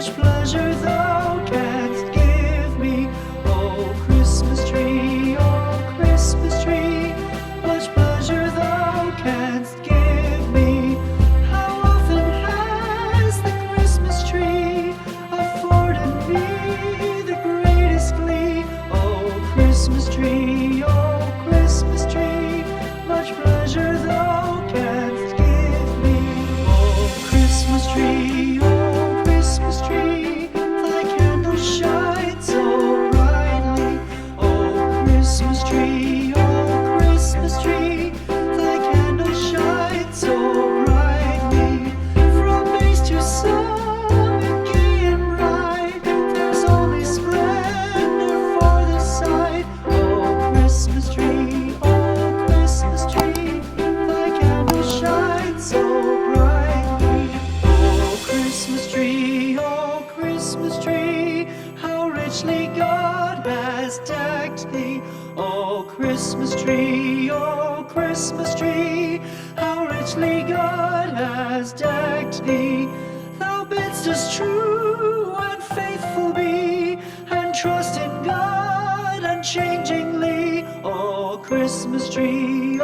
much pleasure thou canst give me. Oh Christmas tree, much pleasure thou canst give me. How often has the Christmas tree afforded me the greatest glee. Oh Christmas tree, much pleasure thou canst give me. Oh Christmas tree, thy candles shine so brightly. Oh Christmas tree, thy candles shine so brightly. From base to summit, gay and bright, there's only splendor for the sight. Oh Christmas tree, thy candles shine so brightly. Oh Christmas tree, how richly God has decked thee. Oh Christmas tree, how richly God has decked thee. Thou bidst us true and faithful be, and trust in God unchangingly. Oh Christmas tree,